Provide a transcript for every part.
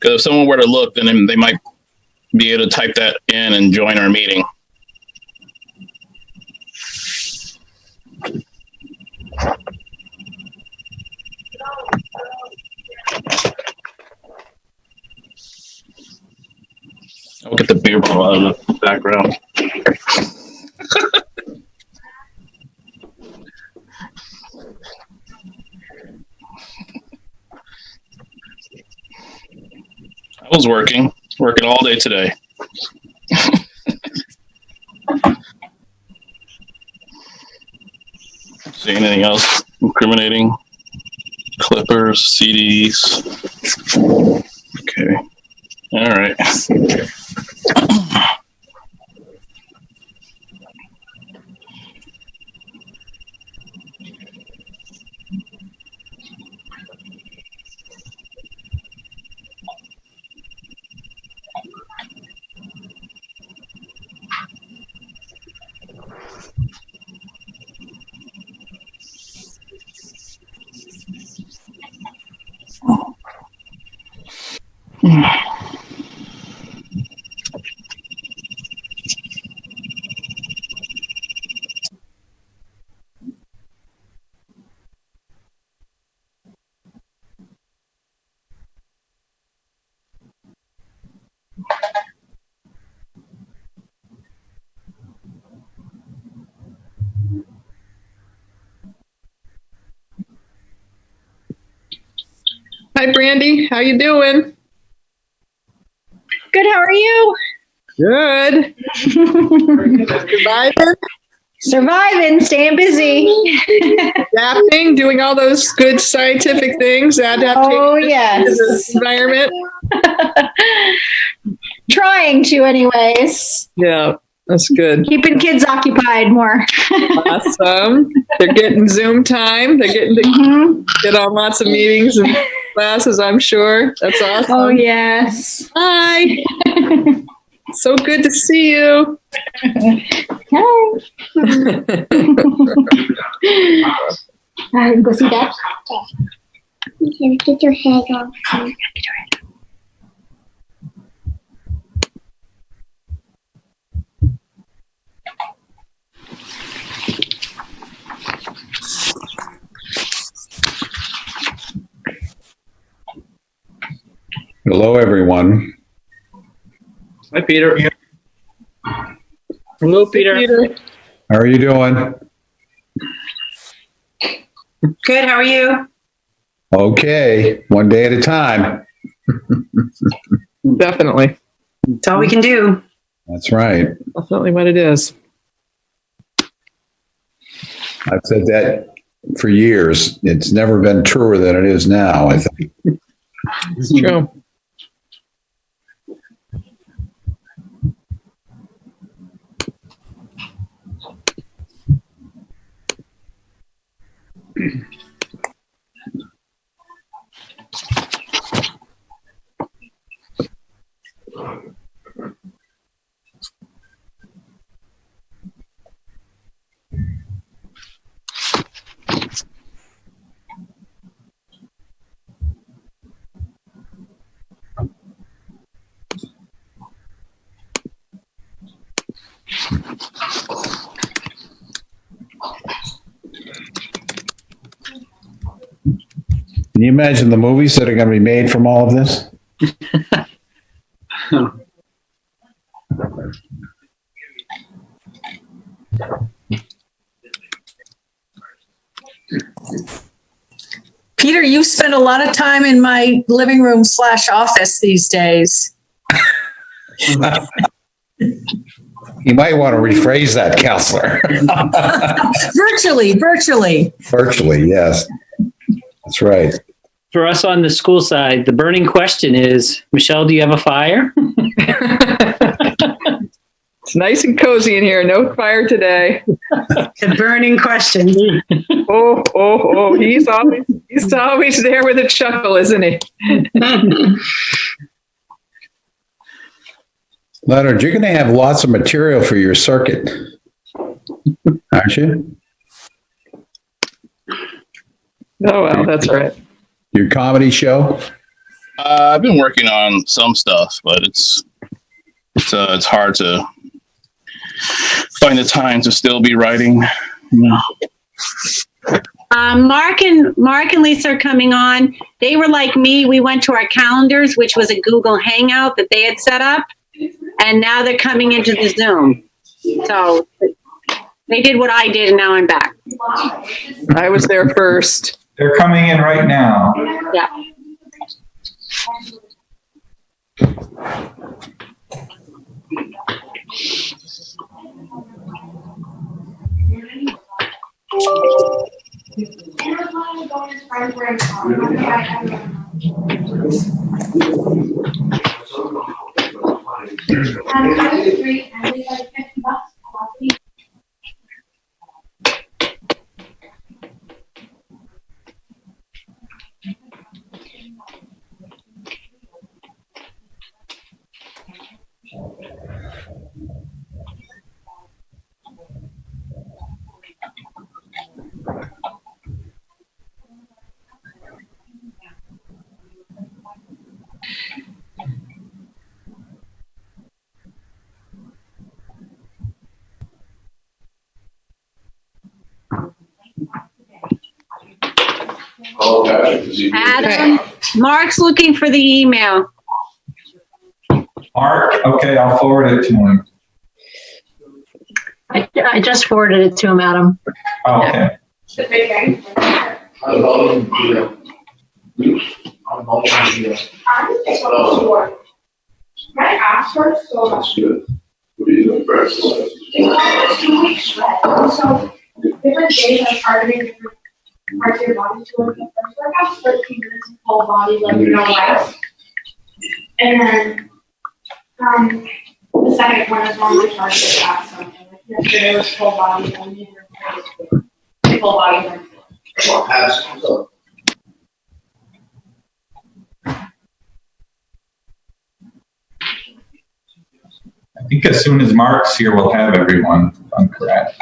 Because if someone were to look, then they might be able to type that in and join our meeting. I'll get the beer bottle out of the background. I was working all day today. See anything else incriminating? Clippers, CDs. Okay. All right. Hi, Brandy. How you doing? Good. How are you? Good. Surviving? Surviving, staying busy. Adapting, doing all those good scientific things, adapting Oh, to yes. the environment. Trying to, anyways. Yeah, that's good. Keeping kids occupied more. Awesome. They're getting Zoom time. They're getting to get on lots of meetings and classes, I'm sure. That's awesome. Oh, yes. Hi. So good to see you. Hi. Go see Dad. Okay, get your head off. Hello, everyone. Hi, Peter. Hello, Peter. How are you doing? Good. How are you? Okay, one day at a time. Definitely. That's all we can do. That's right. Definitely what it is. I've said that for years. It's never been truer than it is now, I think. It's true. Can you imagine the movies that are going to be made from all of this? Peter, you spend a lot of time in my living room / office these days. You might want to rephrase that, counselor. Virtually. Virtually, yes. That's right. For us on the school side, the burning question is, Michelle, do you have a fire? It's nice and cozy in here. No fire today. The burning question. Oh, he's always there with a chuckle, isn't he? Leonard, you're going to have lots of material for your circuit, aren't you? Oh, well, that's all right. Your comedy show? I've been working on some stuff, but it's hard to find the time to still be writing. Yeah. Mark and Lisa are coming on. They were like me. We went to our calendars, which was a Google Hangout that they had set up, and now they're coming into the Zoom. So they did what I did, and now I'm back. I was there first. They're coming in right now. Yeah. Adam, Mark's looking for the email. Mark, okay, I'll forward it to him. I just forwarded it to him, Adam. Oh, okay. My ass hurts so much. Good. What are you doing breakfast? 2 weeks straight. So different days I'm targeting different parts of your body to work. The first workout's 13 minutes of full body, like no rest. And then the second one is normally targeted at something. Like yesterday was full body, and you were full body. I think as soon as Mark's here, we'll have everyone, if I'm correct.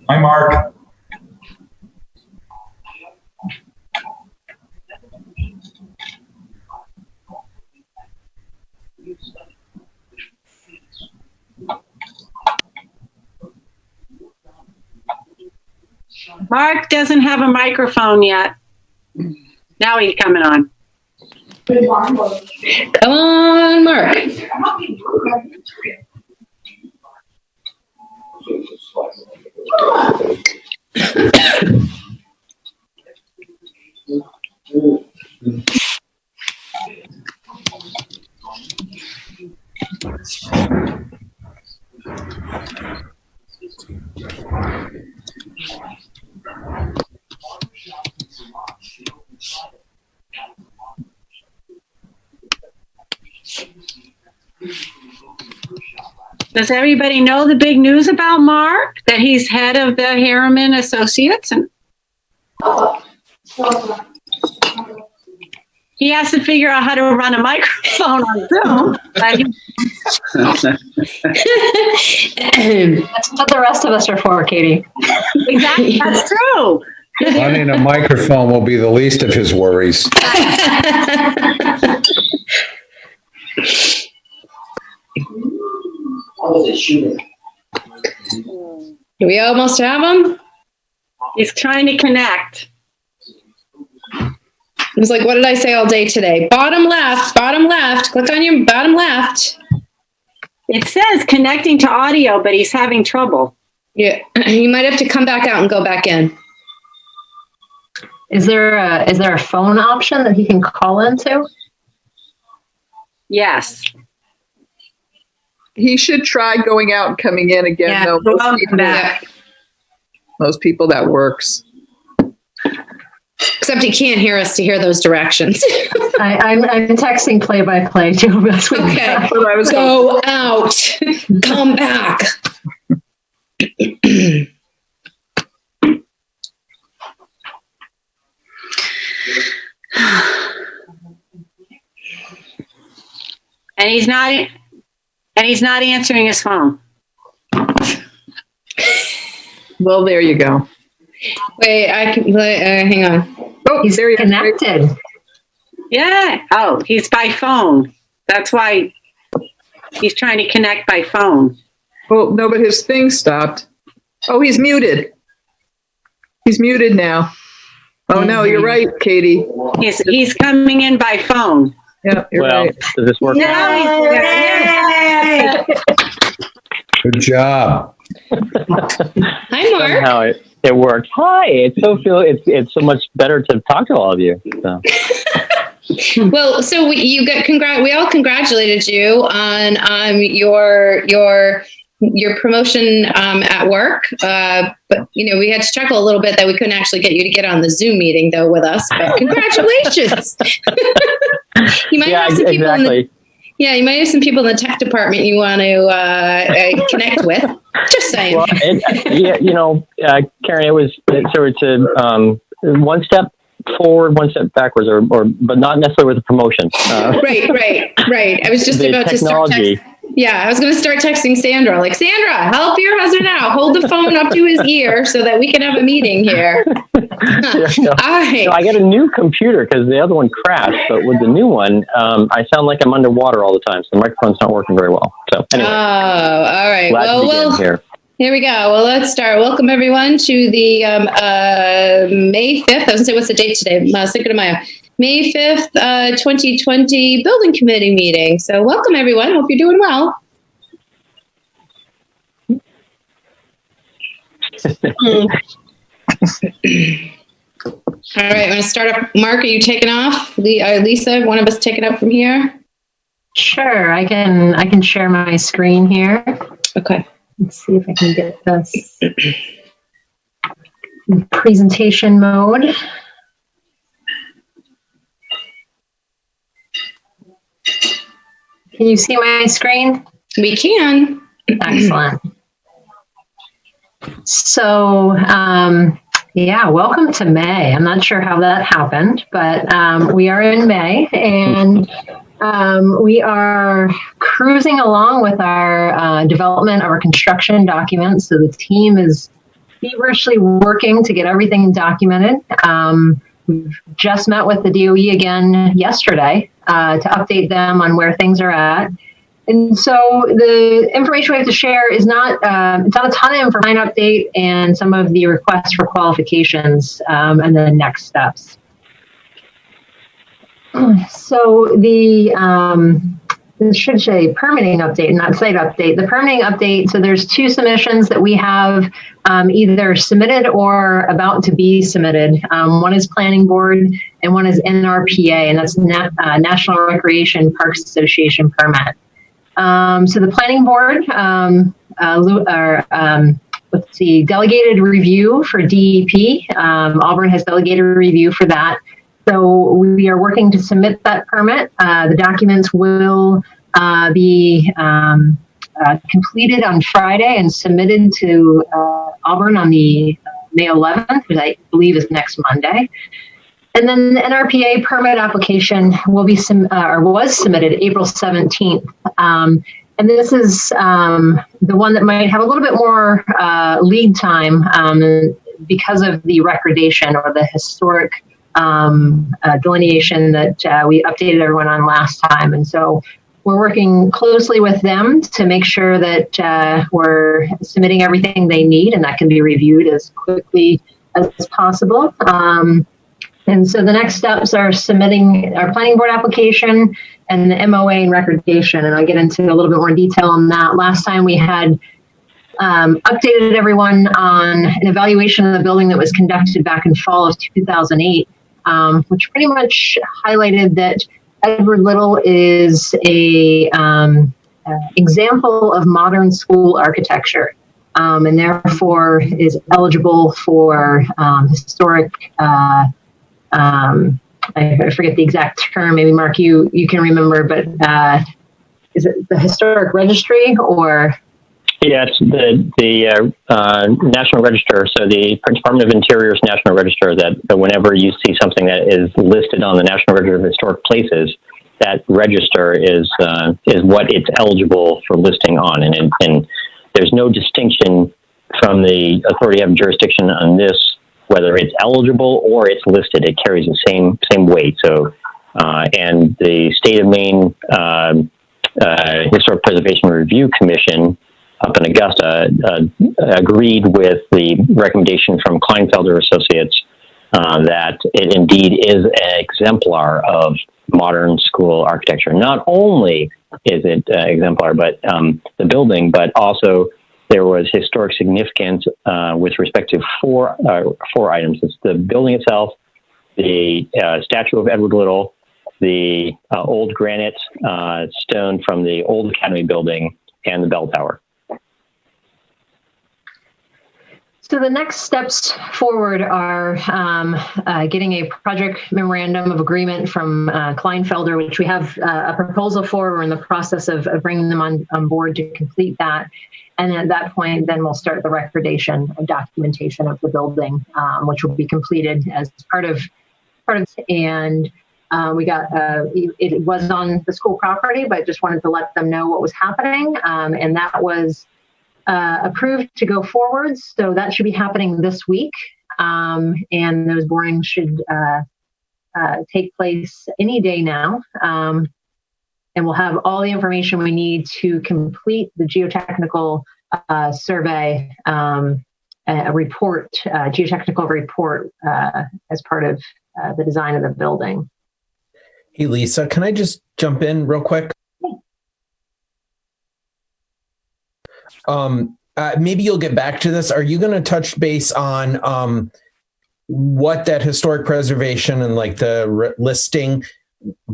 Hi, Mark. Mark doesn't have a microphone yet. Now he's coming on. Come on, Mark. Does everybody know the big news about Mark? That he's head of the Harriman Associates, and he has to figure out how to run a microphone on Zoom. That's what the rest of us are for, Katie. Exactly, that's true. Running a microphone will be the least of his worries. Do we almost have him? He's trying to connect. It was like, what did I say all day today? Bottom left, click on your bottom left. It says connecting to audio, but he's having trouble. Yeah, you might have to come back out and go back in. Is there a phone option that he can call into? Yes. He should try going out and coming in again, Yeah, though. go out and back. Most people that works. Except he can't hear us to hear those directions. I'm texting play-by-play to him. That's what Okay. That's what I was Go out. Come back. And he's not answering his phone. Well, there you go. Wait, I can, hang on. Oh, He's there you connected. Yeah. Oh, he's by phone. That's why he's trying to connect by phone. Well, no, but his thing stopped. Oh, he's muted. He's muted now. Oh, no, you're right, Katie. He's coming in by phone. Yeah, you're right. Does this work? Yay! Good job. Hi, Mark. Somehow it worked. Hi. It's so much better to talk to all of you. So. Well, so we all congratulated you on your promotion at work. But we had to chuckle a little bit that we couldn't actually get you to get on the Zoom meeting though with us. But congratulations! You might have some people you might have some people in the tech department you want to connect with. Just saying. Well, Karen, it's a one step forward, one step backwards, but not necessarily with a promotion. Right. I was just about technology. to start I was going to start texting Sandra, like, Sandra, help your husband out. Hold the phone up to his ear so that we can have a meeting here. All right. I got a new computer because the other one crashed, but with the new one, I sound like I'm underwater all the time, so the microphone's not working very well. So anyway. Oh, all right. Glad to begin here. Here we go. Well, let's start. Welcome, everyone, to the May 5th. I was going to say, what's the date today? Cinco de Mayo. May 5th, 2020 Building Committee meeting. So welcome, everyone. Hope you're doing well. All right, I'm going to start off. Mark, are you taking off? Lisa, one of us take it up from here? Sure, I can share my screen here. Okay. Let's see if I can get this in presentation mode. Can you see my screen? We can. Excellent. So, welcome to May. I'm not sure how that happened, but we are in May, and we are cruising along with our development of our construction documents. So the team is feverishly working to get everything documented. We've just met with the DOE again yesterday to update them on where things are at. And so the information we have to share is not, it's not a ton of information, update and some of the requests for qualifications and the next steps. So this should say permitting update, not site update. The permitting update, so there's two submissions that we have either submitted or about to be submitted. One is Planning Board and one is NRPA, and that's National Recreation Parks Association permit. So the Planning Board, let's see, delegated review for DEP. Auburn has delegated review for that. So we are working to submit that permit. The documents will be completed on Friday and submitted to Auburn on the May 11th, which I believe is next Monday. And then the NRPA permit application will be was submitted April 17th. And this is the one that might have a little bit more lead time because of the recordation or the historic delineation that we updated everyone on last time. And so we're working closely with them to make sure that we're submitting everything they need and that can be reviewed as quickly as possible. And so the next steps are submitting our planning board application and the MOA and recordation. And I'll get into a little bit more detail on that. Last time we had updated everyone on an evaluation of the building that was conducted back in fall of 2008, which pretty much highlighted that Edward Little is a example of modern school architecture, and therefore is eligible for historic, I forget the exact term, maybe Mark, you can remember, but is it the historic registry or? Yeah, it's the National Register. So the Department of Interior's National Register. That whenever you see something that is listed on the National Register of Historic Places, that register is what it's eligible for listing on, and there's no distinction from the authority having jurisdiction on this whether it's eligible or it's listed. It carries the same weight. So, and the State of Maine Historic Preservation Review Commission up in Augusta agreed with the recommendation from Kleinfelder Associates that it indeed is an exemplar of modern school architecture. Not only is it exemplar, but the building, but also there was historic significance with respect to four items. It's the building itself, the statue of Edward Little, the old granite stone from the old Academy building, and the bell tower. So the next steps forward are getting a project memorandum of agreement from Kleinfelder, which we have a proposal for. We're in the process of bringing them on board to complete that. And at that point, then we'll start the recordation of documentation of the building, which will be completed as part of and we got, it was on the school property, but just wanted to let them know what was happening. And that was approved to go forward. So that should be happening this week. And those borings should take place any day now. And we'll have all the information we need to complete the geotechnical survey, a report, geotechnical report as part of the design of the building. Hey, Lisa, can I just jump in real quick? Maybe you'll get back to this. Are you going to touch base on what that historic preservation and like the listing,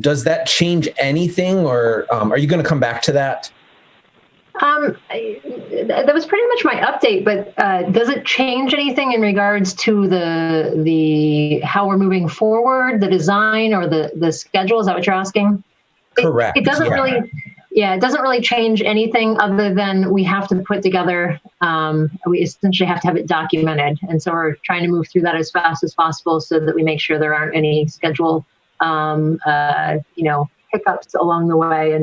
does that change anything, or are you going to come back to that? That was pretty much my update, but does it change anything in regards to the how we're moving forward, the design or the schedule? Is that what you're asking? Correct. It doesn't really. Yeah, it doesn't really change anything other than we have to put together, we essentially have to have it documented. And so we're trying to move through that as fast as possible so that we make sure there aren't any schedule, hiccups along the way.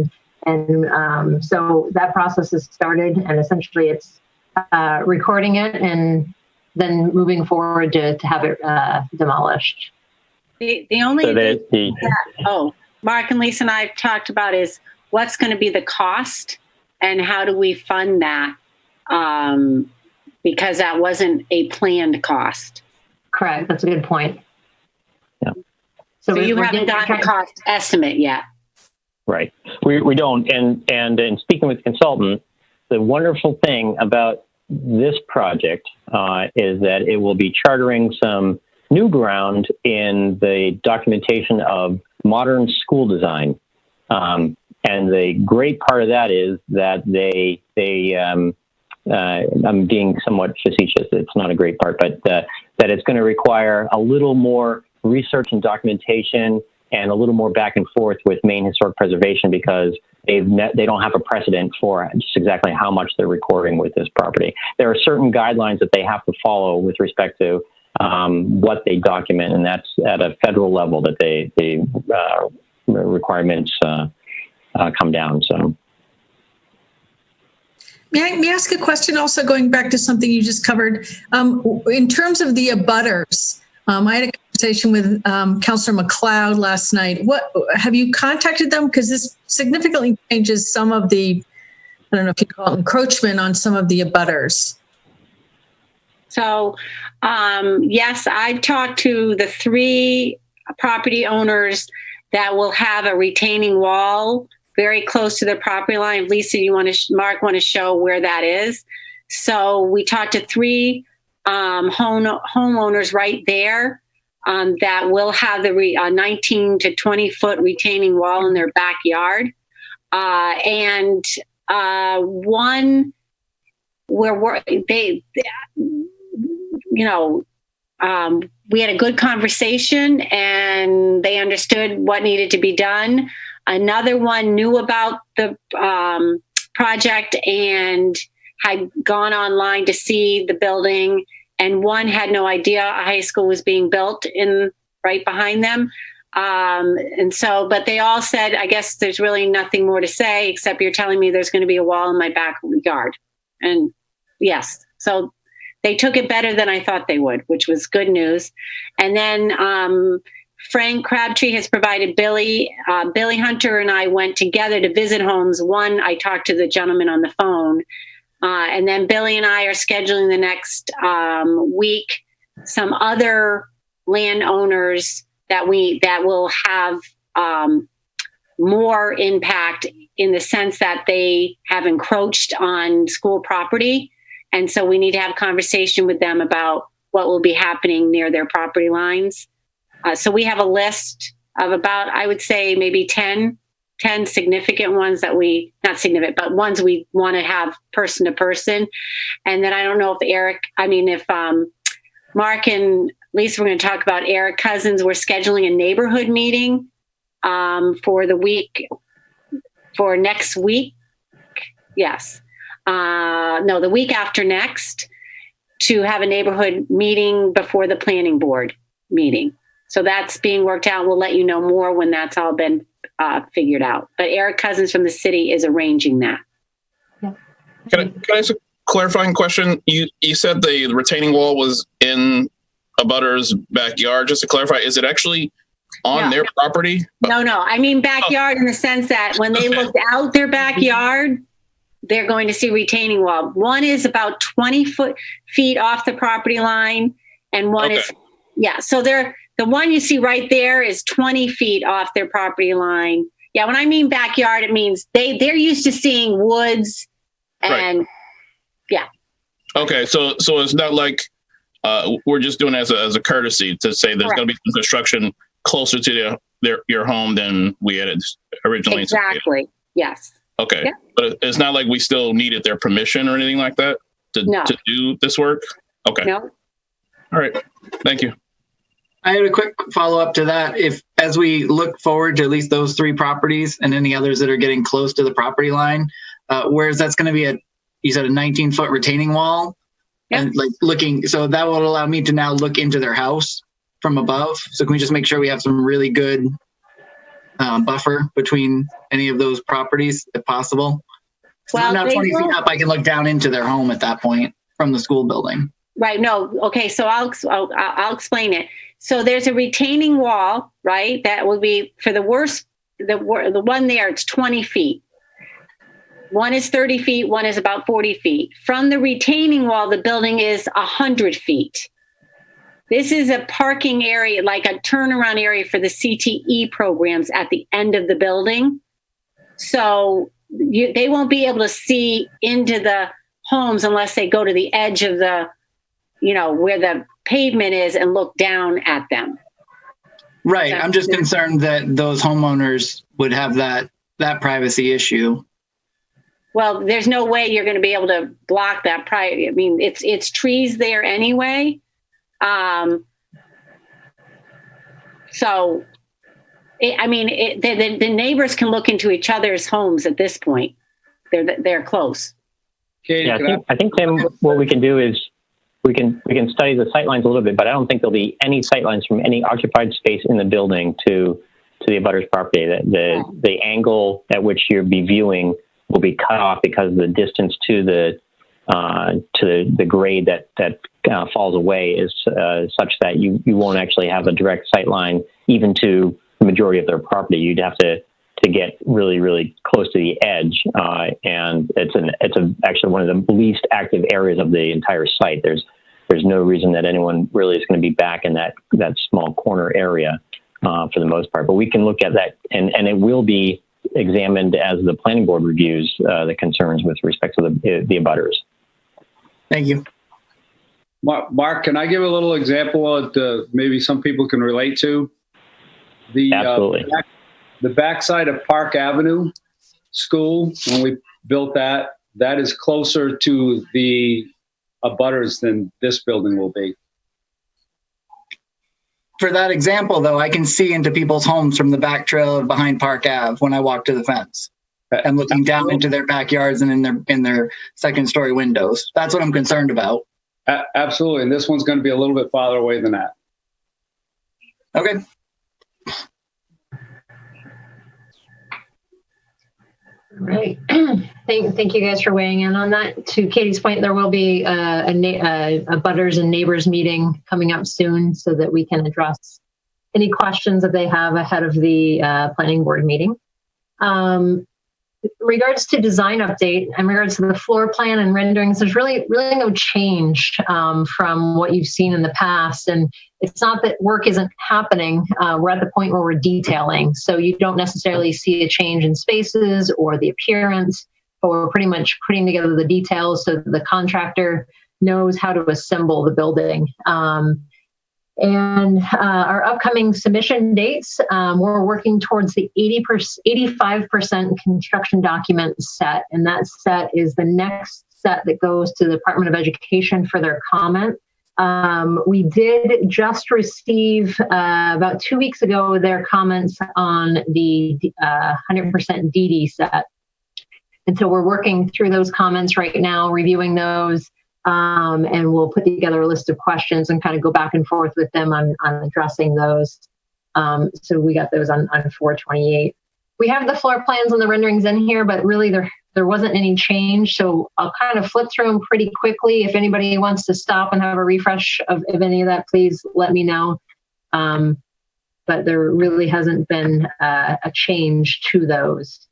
And so that process has started, and essentially it's recording it and then moving forward to have it demolished. The only Mark and Lisa and I have talked about is what's going to be the cost and how do we fund that? Because that wasn't a planned cost. Correct. That's a good point. Yeah. So you haven't gotten a cost estimate yet. Right. We don't. And in speaking with the consultant, the wonderful thing about this project is that it will be chartering some new ground in the documentation of modern school design. And the great part of that is that I'm being somewhat facetious. It's not a great part, but that it's going to require a little more research and documentation and a little more back and forth with Maine Historic Preservation, because they don't have a precedent for just exactly how much they're recording with this property. There are certain guidelines that they have to follow with respect to what they document, and that's at a federal level that the requirements come down. So, may I ask a question? Also, going back to something you just covered, in terms of the abutters, I had a conversation with Councillor McLeod last night. What have you contacted them? Because this significantly changes some of the, I don't know if you call it encroachment on some of the abutters. So, yes, I've talked to the 3 property owners that will have a retaining wall very close to their property line. Lisa, Mark want to show where that is. So we talked to 3 homeowners right there that will have the 19 to 20 foot retaining wall in their backyard. And one where we had a good conversation and they understood what needed to be done. Another one knew about the project and had gone online to see the building, and one had no idea a high school was being built in right behind them. And so, but they all said, I guess there's really nothing more to say except you're telling me there's going to be a wall in my backyard. And yes, so they took it better than I thought they would, which was good news. And then Frank Crabtree has provided Billy Hunter and I went together to visit homes. One, I talked to the gentleman on the phone. And then Billy and I are scheduling the next week some other landowners that will have more impact in the sense that they have encroached on school property. And so we need to have a conversation with them about what will be happening near their property lines. So we have a list of about, I would say, maybe 10 significant ones that not significant, but ones we want to have person to person. And then I don't know if Mark and Lisa, we're going to talk about Eric Cousins. We're scheduling a neighborhood meeting for next week. Yes. The week after next, to have a neighborhood meeting before the planning board meeting. So that's being worked out. We'll let you know more when that's all been figured out. But Eric Cousins from the city is arranging that. Yeah. Can I ask a clarifying question? You said the retaining wall was in a butter's backyard. Just to clarify, is it actually on their property? No. I mean backyard in the sense that when they looked out their backyard, they're going to see retaining wall. One is about 20 feet off the property line, and one is, so the one you see right there is 20 feet off their property line. Yeah, when I mean backyard, it means they're used to seeing woods and Okay, so it's not like we're just doing it as a courtesy to say there's going to be some construction closer to your home than we had originally. Exactly. Yes. Okay. Yeah. But it's not like we still needed their permission or anything like that to do this work? Okay. No. All right. Thank you. I had a quick follow-up to that. If, as we look forward to at least those 3 properties and any others that are getting close to the property line, whereas that's going to be you said a 19-foot retaining wall, and so that will allow me to now look into their house from above. So can we just make sure we have some really good buffer between any of those properties, if possible? So I'm now 20 feet up, I can look down into their home at that point from the school building. Right. No. Okay. So I'll explain it. So there's a retaining wall, right? That will be for the one there, it's 20 feet. One is 30 feet. One is about 40 feet. From the retaining wall, the building is 100 feet. This is a parking area, like a turnaround area for the CTE programs at the end of the building. So they won't be able to see into the homes unless they go to the edge of the, where the pavement is and look down at them. Right. I'm just concerned that those homeowners would have that privacy issue. Well, there's no way you're going to be able to block that privacy. I mean, it's trees there anyway. The neighbors can look into each other's homes at this point. They're close. I think Tim, what we can do is we can study the sightlines a little bit, but I don't think there'll be any sightlines from any occupied space in the building to the abutter's property. The angle at which you'll be viewing will be cut off because the distance to the grade that falls away is such that you won't actually have a direct sight line even to the majority of their property. You'd have to get really, really close to the edge, and it's actually one of the least active areas of the entire site. There's no reason that anyone really is going to be back in that small corner area for the most part. But we can look at that, and it will be examined as the planning board reviews the concerns with respect to the abutters. Thank you. Mark, can I give a little example that maybe some people can relate to? Absolutely. The backside of Park Avenue School, when we built that is closer to the abutters than this building will be. For that example, though, I can see into people's homes from the back trail behind Park Ave when I walk to the fence. and looking down into their backyards and in their second story windows. That's what I'm concerned about. Absolutely. And this one's going to be a little bit farther away than that. Okay. All right. Thank you guys for weighing in on that. To Katie's point, there will be a butters and neighbors meeting coming up soon so that we can address any questions that they have ahead of the planning board meeting. In regards to design update, in regards to the floor plan and renderings, there's really no change from what you've seen in the past. And it's not that work isn't happening. We're at the point where we're detailing. So you don't necessarily see a change in spaces or the appearance, but we're pretty much putting together the details so that the contractor knows how to assemble the building. And our upcoming submission dates, we're working towards the 85% construction document set. And that set is the next set that goes to the Department of Education for their comment. We did just receive about 2 weeks ago their comments on the 100% DD set. And so we're working through those comments right now, reviewing those. And we'll put together a list of questions and kind of go back and forth with them on addressing those. So we got those on 4/28. We have the floor plans and the renderings in here, but really there wasn't any change. So I'll kind of flip through them pretty quickly. If anybody wants to stop and have a refresh of any of that, please let me know. But there really hasn't been a change to those.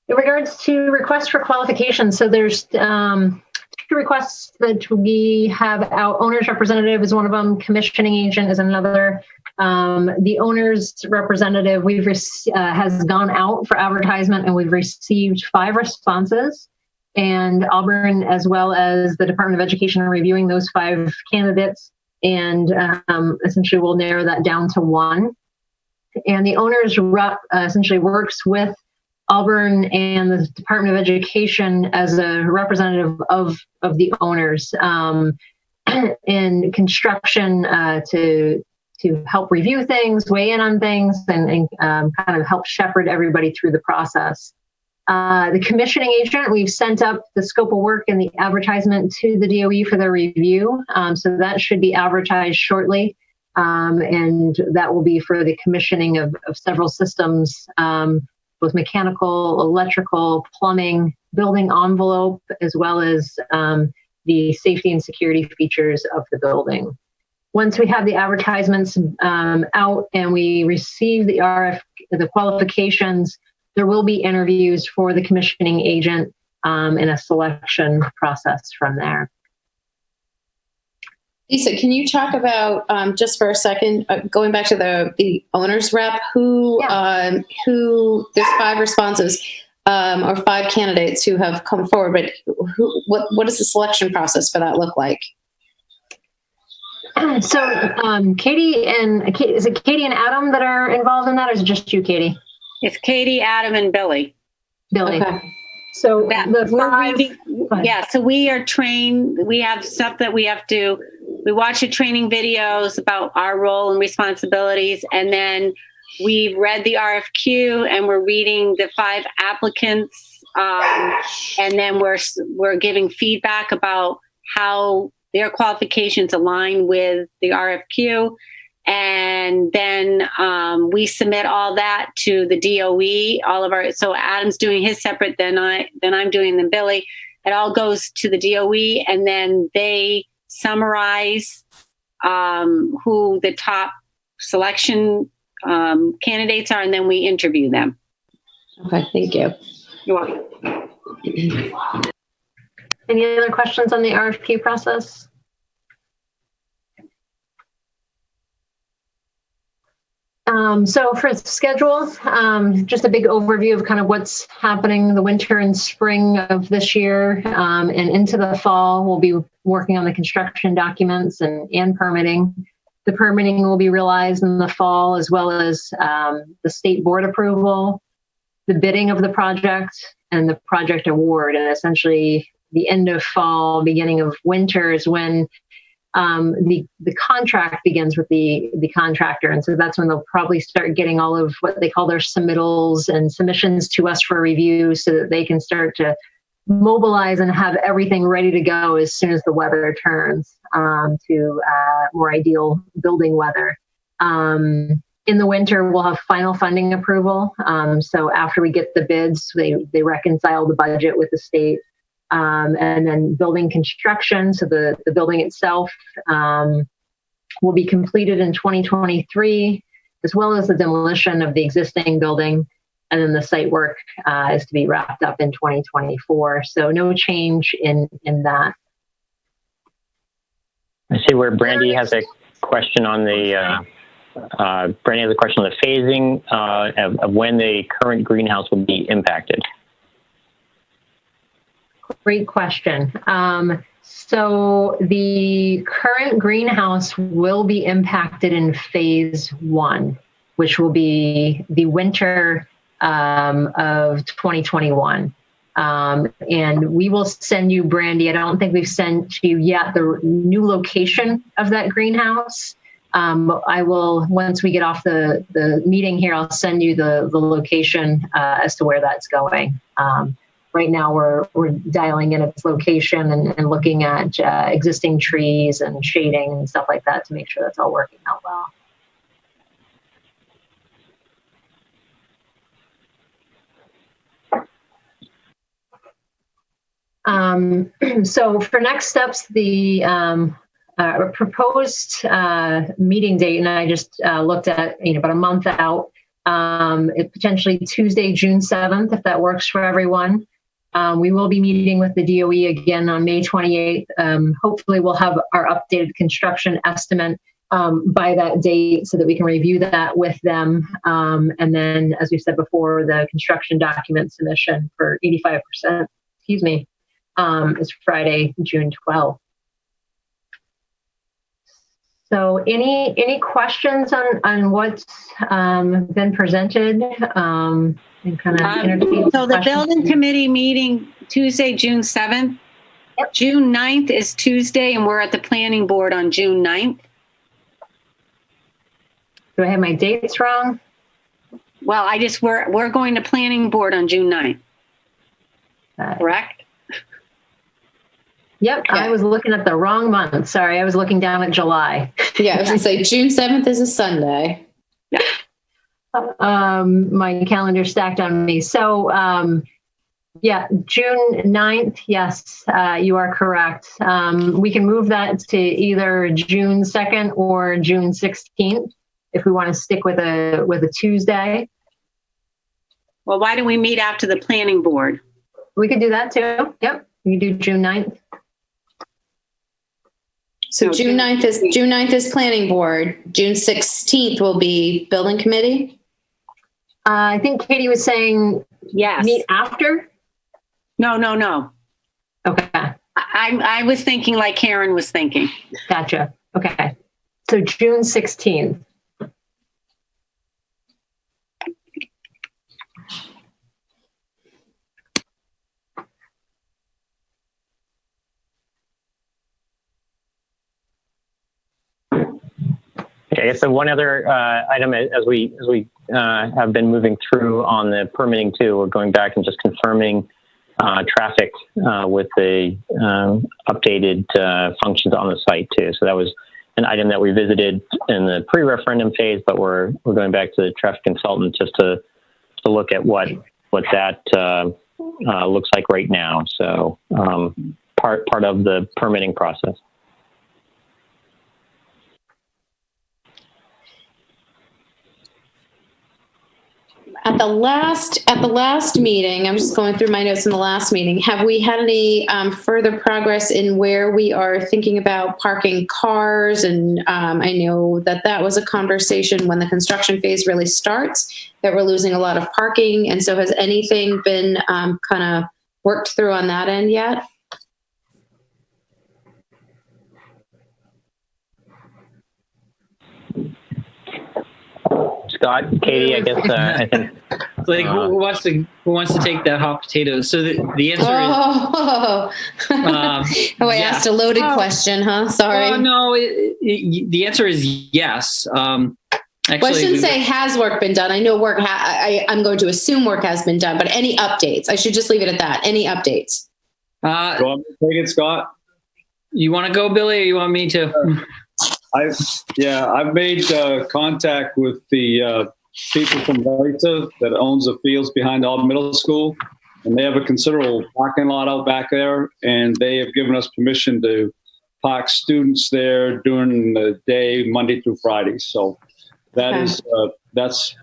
In regards to requests for qualifications, so there's 2 requests that we have. Our owner's representative is one of them. Commissioning agent is another. The owner's representative has gone out for advertisement, and we've received 5 responses. And Auburn, as well as the Department of Education, are reviewing those 5 candidates, and essentially we'll narrow that down to 1. And the owner's rep essentially works with Auburn and the Department of Education as a representative of the owners in construction to help review things, weigh in on things, and kind of help shepherd everybody through the process. The commissioning agent, we've sent up the scope of work and the advertisement to the DOE for their review. So that should be advertised shortly. And that will be for the commissioning of several systems, both mechanical, electrical, plumbing, building envelope, as well as the safety and security features of the building. Once we have the advertisements out and we receive the qualifications, there will be interviews for the commissioning agent and a selection process from there. Lisa, can you talk about just for a second, going back to the owner's rep, who there's 5 responses or 5 candidates who have come forward, but what does the selection process for that look like? So Katie is it Katie and Adam that are involved in that, or is it just you, Katie? It's Katie, Adam, and Billy. Okay. So so we are trained. We have stuff that we have to. We watch the training videos about our role and responsibilities, and then we've read the RFQ and we're reading the 5 applicants, and then we're giving feedback about how their qualifications align with the RFQ, and then we submit all that to the DOE. So Adam's doing his separate, then I'm doing them. Billy. It all goes to the DOE, and then they summarize who the top selection candidates are, and then we interview them. Okay, thank you. You're welcome. Any other questions on the RFP process? So for the schedule, just a big overview of kind of what's happening the winter and spring of this year, and into the fall. We'll be working on the construction documents and permitting. The permitting will be realized in the fall, as well as the state board approval, the bidding of the project, and the project award. And essentially the end of fall, beginning of winter is when the contract begins with the contractor. And so that's when they'll probably start getting all of what they call their submittals and submissions to us for review so that they can start to mobilize and have everything ready to go as soon as the weather turns to more ideal building weather. In the winter, we'll have final funding approval. So after we get the bids, they reconcile the budget with the state. And then building construction, so the building itself will be completed in 2023, as well as the demolition of the existing building. And then the site work is to be wrapped up in 2024. So no change in that. I see where Brandy has a question on the phasing of when the current greenhouse will be impacted. Great question. So the current greenhouse will be impacted in phase 1, which will be the winter of 2021. And we will send you, Brandy, I don't think we've sent you yet the new location of that greenhouse. I will, once we get off the meeting here, I'll send you the location as to where that's going. Right now, we're dialing in its location and looking at existing trees and shading and stuff like that to make sure that's all working out well. So for next steps, the proposed meeting date, and I just looked at about a month out, potentially Tuesday, June 7th, if that works for everyone. We will be meeting with the DOE again on May 28th. Hopefully we'll have our updated construction estimate by that date so that we can review that with them. And then, as we said before, the construction document submission for 85%, is Friday, June 12th. So any questions on what's been presented? And kind of entertain so the questions? building committee meeting Tuesday, June 7th. Yep. June 9th is Tuesday, and we're at the planning board on June 9th. Do I have my dates wrong? Well, we're going to planning board on June 9th. Correct? Yep, I was looking at the wrong month. Sorry, I was looking down at July. Yeah, I was going to say June 7th is a Sunday. Yeah. My calendar stacked on me. So, June 9th, yes, you are correct. We can move that to either June 2nd or June 16th if we want to stick with a Tuesday. Well, why don't we meet after the planning board? We could do that too. Yep, we could do June 9th. So June 9th is planning board. June 16th will be building committee. I think Katie was saying yes. Meet after? No. Okay. I was thinking like Karen was thinking. Gotcha. Okay. So June 16th. I guess the one other item as we have been moving through on the permitting too, we're going back and just confirming traffic with the updated functions on the site too. So that was an item that we visited in the pre-referendum phase, but we're going back to the traffic consultant just to look at what that looks like right now. So part of the permitting process. At the last meeting, I'm just going through my notes in the last meeting. Have we had any further progress in where we are thinking about parking cars? And I know that was a conversation when the construction phase really starts, that we're losing a lot of parking. And so has anything been kind of worked through on that end yet? Scott, Katie, I guess I think Like who wants to take that hot potato? So the answer is. I asked a loaded question, huh? Sorry. Oh no, the answer is yes. Actually, well, I shouldn't say has work been done. I know work. I'm going to assume work has been done, but any updates? I should just leave it at that. Any updates? Go on, take it, Scott. You want to go, Billy, or you want me to? I've made contact with the people from Vita that owns the fields behind our middle school, and they have a considerable parking lot out back there, and they have given us permission to park students there during the day, Monday through Friday. So that's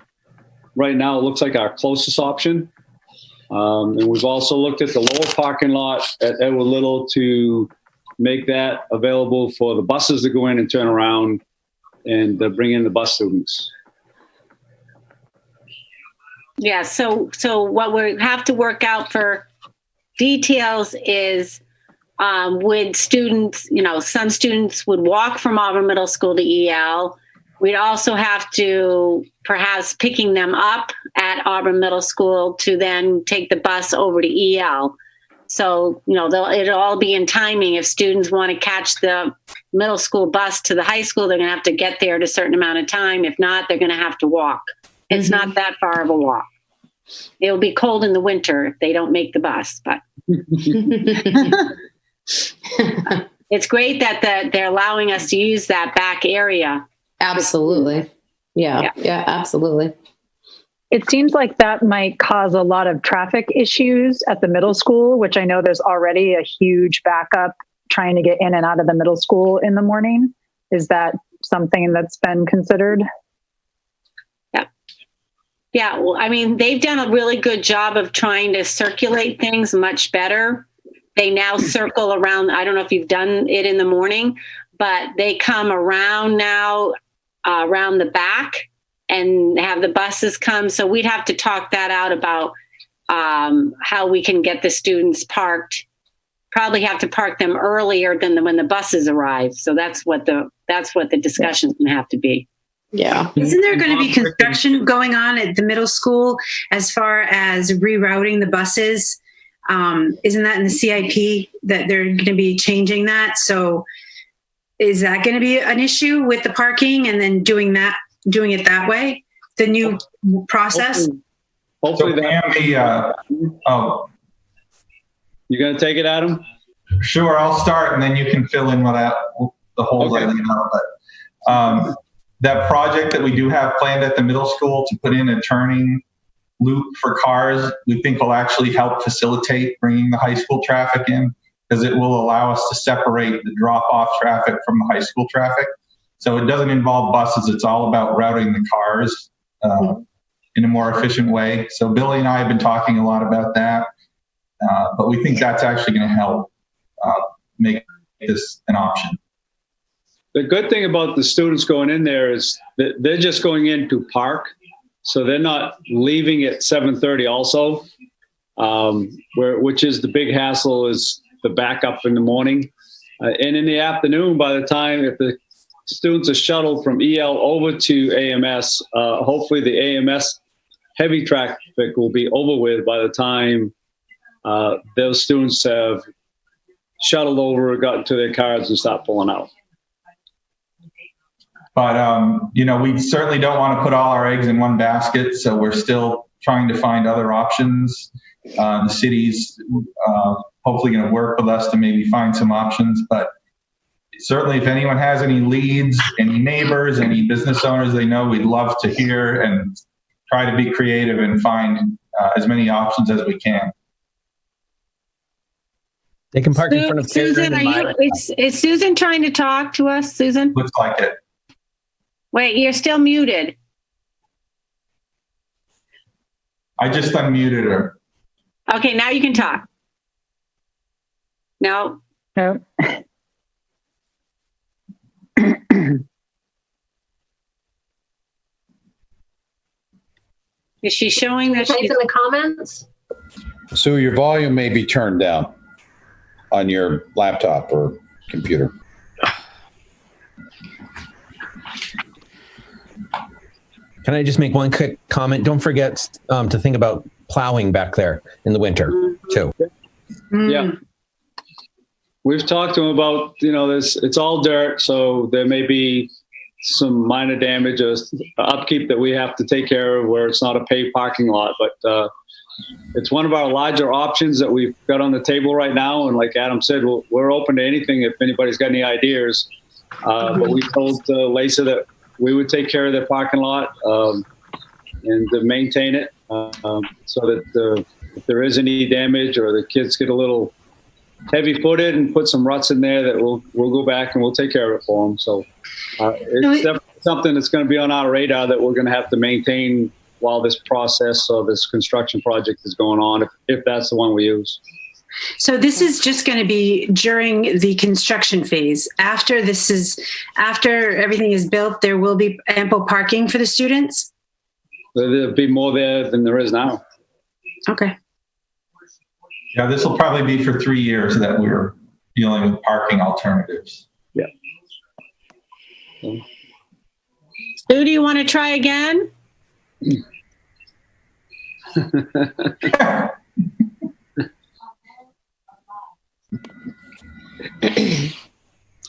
right now, it looks like our closest option. And we've also looked at the lower parking lot at Edward Little to make that available for the buses to go in and turn around and bring in the bus students. Yeah, so what we have to work out for details is with students, some students would walk from Auburn Middle School to EL. We'd also have to perhaps picking them up at Auburn Middle School to then take the bus over to EL. So, it'll all be in timing. If students want to catch the middle school bus to the high school, they're going to have to get there at a certain amount of time. If not, they're going to have to walk. It's not that far of a walk. It'll be cold in the winter if they don't make the bus, but it's great that they're allowing us to use that back area. Absolutely. Yeah, absolutely. It seems like that might cause a lot of traffic issues at the middle school, which I know there's already a huge backup trying to get in and out of the middle school in the morning. Is that something that's been considered? Yeah, well, I mean, they've done a really good job of trying to circulate things much better. They now circle around. I don't know if you've done it in the morning, but they come around now, around the back and have the buses come. So we'd have to talk that out about how we can get the students parked. Probably have to park them earlier than when the buses arrive. So that's what the discussion's going to have to be. Yeah. Isn't there going to be construction going on at the middle school as far as rerouting the buses? Isn't that in the CIP that they're going to be changing that? So is that going to be an issue with the parking and then doing it that way? The new process? Hopefully that you going to take it, Adam? Sure, I'll start and then you can fill in without the whole Okay. But that project that we do have planned at the middle school to put in a turning loop for cars, we think will actually help facilitate bringing the high school traffic in, because it will allow us to separate the drop-off traffic from the high school traffic. So it doesn't involve buses. It's all about routing the cars in a more efficient way. So Billy and I have been talking a lot about that, but we think that's actually going to help make this an option. The good thing about the students going in there is that they're just going in to park. So they're not leaving at 7:30 also, which is the big hassle is the backup in the morning. And in the afternoon, by the time, if the students are shuttled from EL over to AMS, hopefully the AMS heavy traffic will be over with by the time those students have shuttled over, gotten to their cars and start pulling out. But, we certainly don't want to put all our eggs in one basket. So we're still trying to find other options. The city's hopefully going to work with us to maybe find some options. But certainly if anyone has any leads, any neighbors, any business owners they know, we'd love to hear and try to be creative and find as many options as we can. They can park in front of Susan, is Susan trying to talk to us, Susan? Looks like it. Wait, you're still muted. I just unmuted her. Okay, now you can talk. No. No. Is she showing that Type she's in the comments? So your volume may be turned down on your laptop or computer. Can I just make one quick comment? Don't forget to think about plowing back there in the winter too. Yeah. We've talked to them about, it's all dirt, so there may be some minor damage or upkeep that we have to take care of where it's not a paved parking lot. But it's one of our larger options that we've got on the table right now. And like Adam said, we're open to anything if anybody's got any ideas. But we told Lisa that we would take care of their parking lot and to maintain it so that if there is any damage or the kids get a little heavy-footed and put some ruts in there, that we'll go back and we'll take care of it for them. So it's definitely something that's going to be on our radar that we're going to have to maintain while this process or this construction project is going on, if that's the one we use. So this is just going to be during the construction phase. After everything is built, there will be ample parking for the students? There'll be more there than there is now. Okay. Yeah, this will probably be for 3 years that we're dealing with parking alternatives. Yeah. Sue, do you want to try again?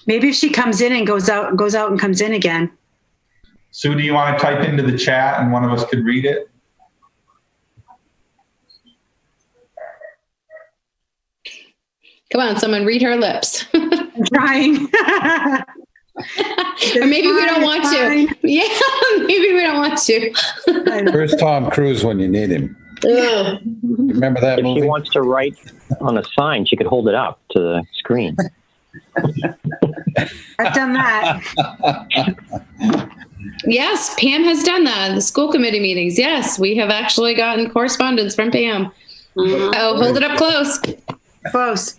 Maybe if she comes in and goes out and comes in again. Sue, do you want to type into the chat and one of us could read it? Come on, someone read her lips. I'm trying. Or maybe we don't want to. Yeah, maybe we don't want to. Where's Tom Cruise when you need him? Remember that movie? If she wants to write on a sign, she could hold it up to the screen. I've done that. Yes, Pam has done that. The school committee meetings. Yes, we have actually gotten correspondence from Pam. Oh, hold it up close. Close.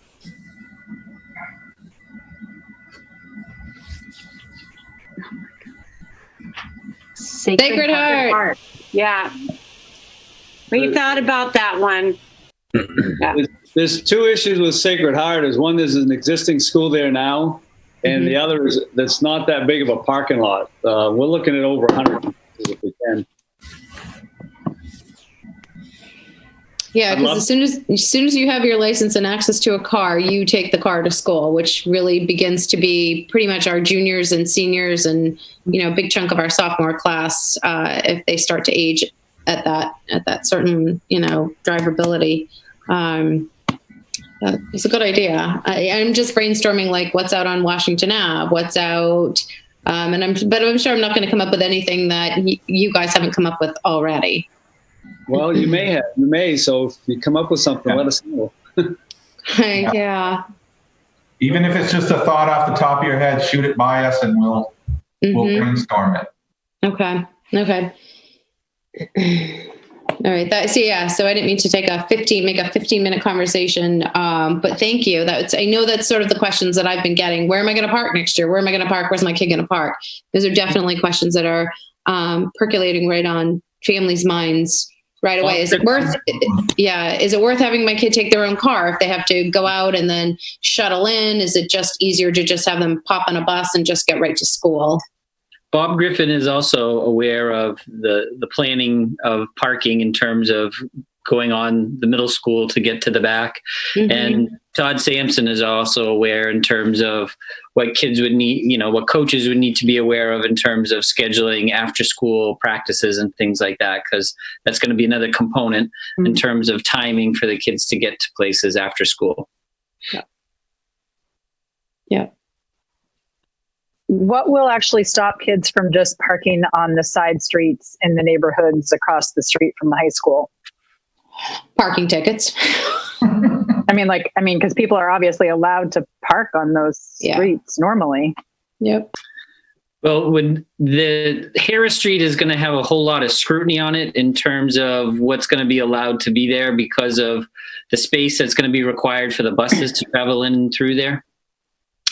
Sacred Heart. Yeah. We thought about that one. Yeah. There's two issues with Sacred Heart. Is one, there's an existing school there now, and the other is that's not that big of a parking lot. We're looking at over 100 if we can. Yeah, because as soon as you have your license and access to a car, you take the car to school, which really begins to be pretty much our juniors and seniors, and a big chunk of our sophomore class if they start to age at that certain drivability. It's a good idea. I'm just brainstorming like what's out on Washington Ave, what's out, but I'm sure I'm not going to come up with anything that you guys haven't come up with already. Well, you may have. You may. So if you come up with something, let us know. Yeah. Even if it's just a thought off the top of your head, shoot it by us and we'll brainstorm it. Okay. All right. So I didn't mean to make a 15-minute conversation. But thank you. I know that's sort of the questions that I've been getting. Where am I going to park next year? Where am I going to park? Where's my kid going to park? Those are definitely questions that are percolating right on families' minds right away. Is it worth having my kid take their own car if they have to go out and then shuttle in? Is it just easier to just have them pop on a bus and just get right to school? Bob Griffin is also aware of the planning of parking in terms of going on the middle school to get to the back. Mm-hmm. And Todd Sampson is also aware in terms of what kids would need, what coaches would need to be aware of in terms of scheduling after school practices and things like that, because that's going to be another component in terms of timing for the kids to get to places after school. Yeah. What will actually stop kids from just parking on the side streets in the neighborhoods across the street from the high school? Parking tickets. I mean, because people are obviously allowed to park on those streets normally. Yep. Well, when the Harris Street is going to have a whole lot of scrutiny on it in terms of what's going to be allowed to be there because of the space that's going to be required for the buses to travel in and through there.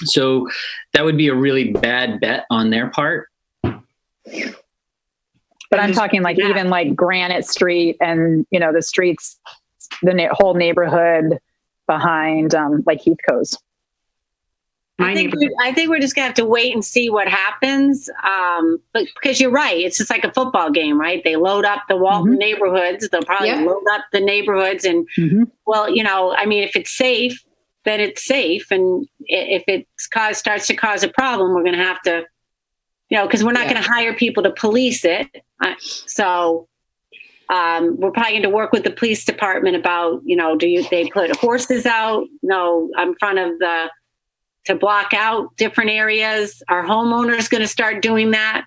So that would be a really bad bet on their part. But I'm talking even like Granite Street and, the streets, the whole neighborhood behind like Heathco's. I think we're just gonna have to wait and see what happens. But because you're right, it's just like a football game, right? They load up the Walton neighborhoods. They'll probably load up the neighborhoods, and well, you know, I mean, if it's safe, then it's safe, and if it starts to cause a problem, we're gonna have to, you know, because we're not gonna hire people to police it. So we're probably going to work with the police department about, you know, they put horses out, in front of to block out different areas. Our homeowner's going to start doing that.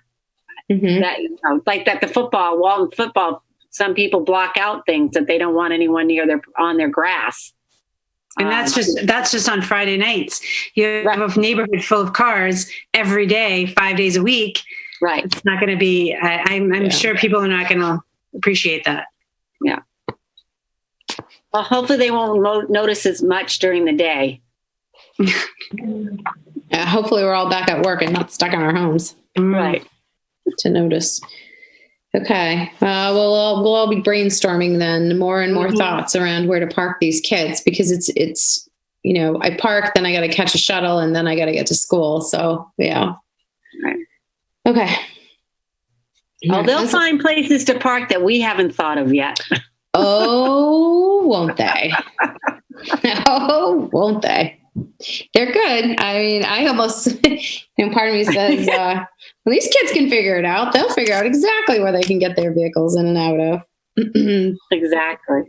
That, you know, like that the Walton football, some people block out things that they don't want anyone on their grass. And that's just on Friday nights. You have a neighborhood full of cars every day, 5 days a week. Right. It's not going to be, I'm sure people are not going to appreciate that. Yeah. Well, hopefully they won't notice as much during the day. Yeah, hopefully we're all back at work and not stuck in our homes. Right. To notice. Okay. Well, we'll all be brainstorming then more and more thoughts around where to park these kids, because it's, you know, I park, then I got to catch a shuttle, and then I got to get to school. So yeah. Right. Okay. Oh, they'll find places to park that we haven't thought of yet. Oh, won't they? Oh, won't they? They're good. I mean, I almost, part of me says, well, these kids can figure it out. They'll figure out exactly where they can get their vehicles in and out of. Exactly.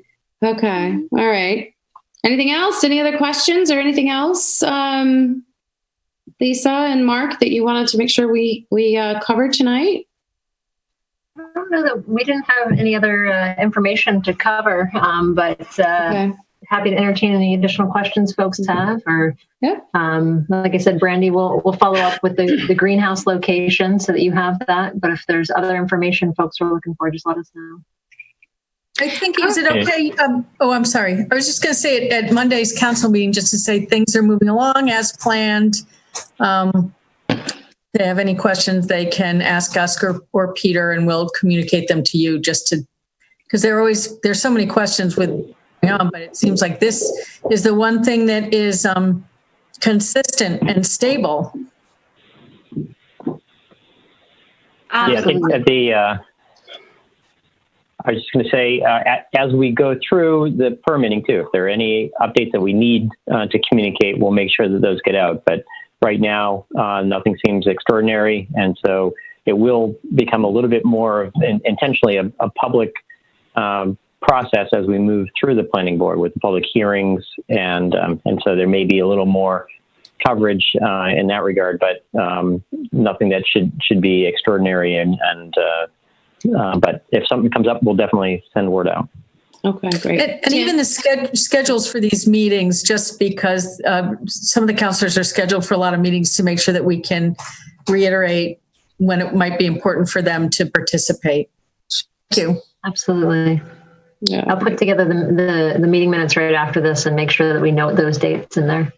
Okay. All right. Anything else? Any other questions or anything else, Lisa and Mark, that you wanted to make sure we covered tonight? I don't know that we didn't have any other information to cover, but happy to entertain any additional questions folks have. Or, like I said, Brandy, we'll follow up with the greenhouse location so that you have that. But if there's other information folks are looking for, just let us know. I think, is it okay? I'm sorry. I was just going to say at Monday's council meeting, just to say things are moving along as planned. If they have any questions, they can ask us or Peter, and we'll communicate them to you, because there's so many questions going on, but it seems like this is the one thing that is consistent and stable. I think that I was just going to say, as we go through the permitting too, if there are any updates that we need to communicate, we'll make sure that those get out. But right now, nothing seems extraordinary. And so it will become a little bit more intentionally a public process as we move through the planning board with the public hearings. And so there may be a little more coverage in that regard, but nothing that should be extraordinary. But if something comes up, we'll definitely send word out. Okay, great. And even the schedules for these meetings, just because some of the counselors are scheduled for a lot of meetings, to make sure that we can reiterate when it might be important for them to participate. Thank you. Absolutely. Yeah. I'll put together the meeting minutes right after this and make sure that we note those dates in there.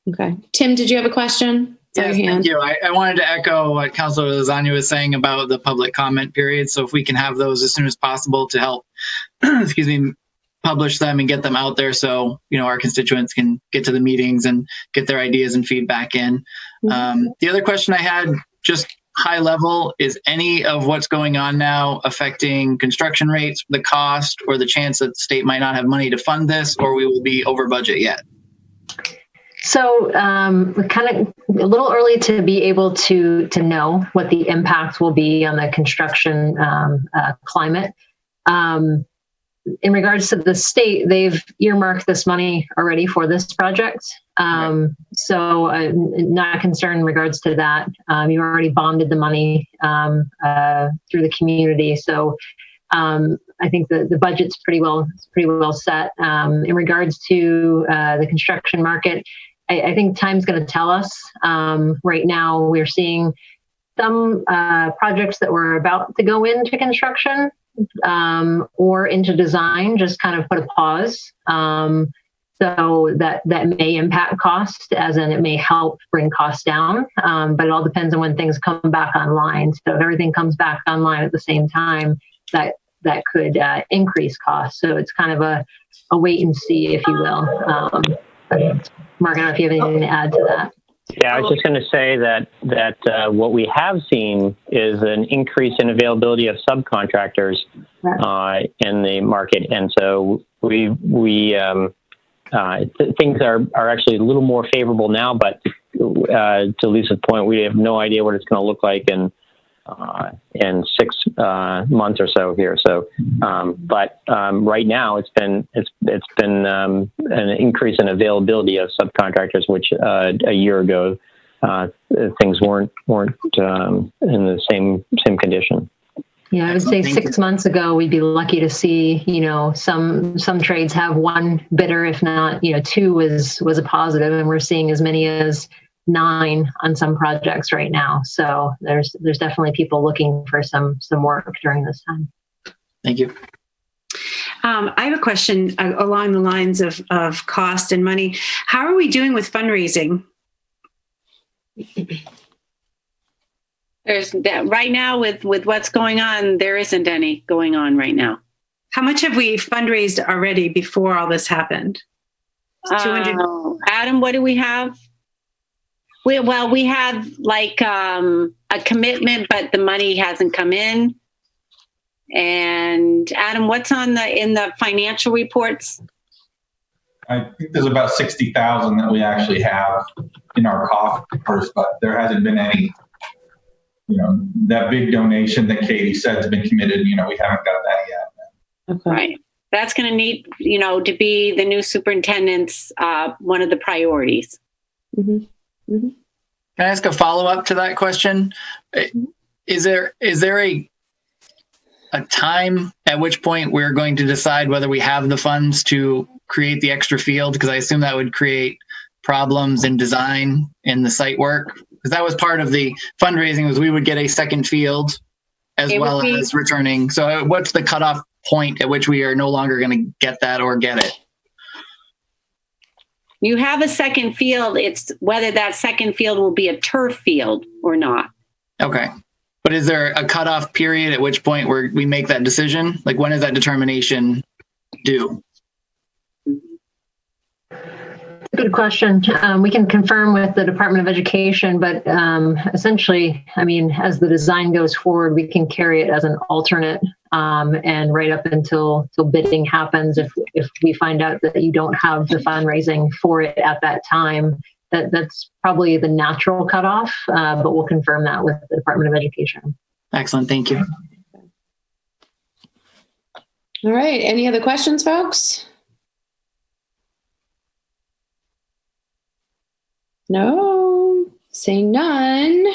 Okay. Tim, did you have a question? Yes, thank you. I wanted to echo what Councilor Lasagna was saying about the public comment period. So if we can have those as soon as possible to help, publish them and get them out there, so our constituents can get to the meetings and get their ideas and feedback in. The other question I had, just high level, is any of what's going on now affecting construction rates, the cost, or the chance that the state might not have money to fund this, or we will be over budget yet? So kind of a little early to be able to know what the impact will be on the construction climate. In regards to the state, they've earmarked this money already for this project. So not concerned in regards to that. You already bonded the money through the community. So I think the budget's pretty well set. In regards to the construction market, I think time's going to tell us. Right now, we're seeing some projects that were about to go into construction or into design just kind of put a pause. So that may impact cost, as in it may help bring costs down. But it all depends on when things come back online. So if everything comes back online at the same time, that could increase costs. So it's kind of a wait and see, if you will. Mark, I don't know if you have anything to add to that. Yeah, I was just going to say that what we have seen is an increase in availability of subcontractors in the market, and so things are actually a little more favorable now. But to Lisa's point, we have no idea what it's going to look like in 6 months or so here. So, but right now it's been an increase in availability of subcontractors, which a year ago things weren't in the same condition. Yeah, I would say 6 months ago, we'd be lucky to see, some trades have one bidder, if not, 2 was a positive, and we're seeing as many as 9 on some projects right now. So there's definitely people looking for some work during this time. Thank you. I have a question along the lines of cost and money. How are we doing with fundraising? There's that right now with what's going on. There isn't any going on right now. How much have we fundraised already before all this happened? 200. Adam, what do we have? We have like a commitment, but the money hasn't come in. And Adam, what's in the financial reports? I think there's about 60,000 that we actually have in our coffers, but there hasn't been any, that big donation that Katie said has been committed. We haven't got that yet. Okay. Right. That's going to need, to be the new superintendent's one of the priorities. Mm-hmm. Mm-hmm. Can I ask a follow-up to that question? Is there a time at which point we're going to decide whether we have the funds to create the extra field? Because I assume that would create problems in design in the site work. Because that was part of the fundraising, was we would get a second field as well as returning. So what's the cutoff point at which we are no longer going to get that or get it? You have a second field. It's whether that second field will be a turf field or not. Okay. But is there a cutoff period at which point where we make that decision? Like, when is that determination due? Good question. We can confirm with the Department of Education, but essentially, as the design goes forward, we can carry it as an alternate and right up until bidding happens. If we find out that you don't have the fundraising for it at that time, that's probably the natural cutoff, but we'll confirm that with the Department of Education. Excellent. Thank you. All right. Any other questions, folks? No, saying none.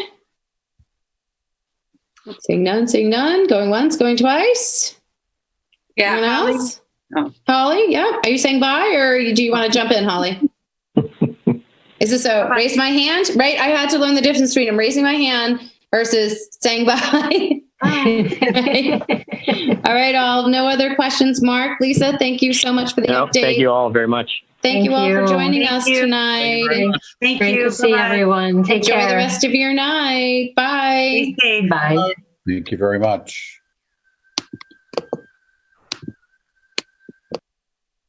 Saying none. Going once, going twice. Yeah. Anyone else? Holly, yeah. Are you saying bye, or do you want to jump in, Holly? Is this a raise my hand? Right? I had to learn the difference between I'm raising my hand versus saying bye. All right, all. No other questions. Mark, Lisa, thank you so much for the update. Thank you all very much. Thank you all for joining us tonight. Thank Great you. to see everyone. Take Enjoy care. the rest of your night. Bye. Bye. Thank you very much.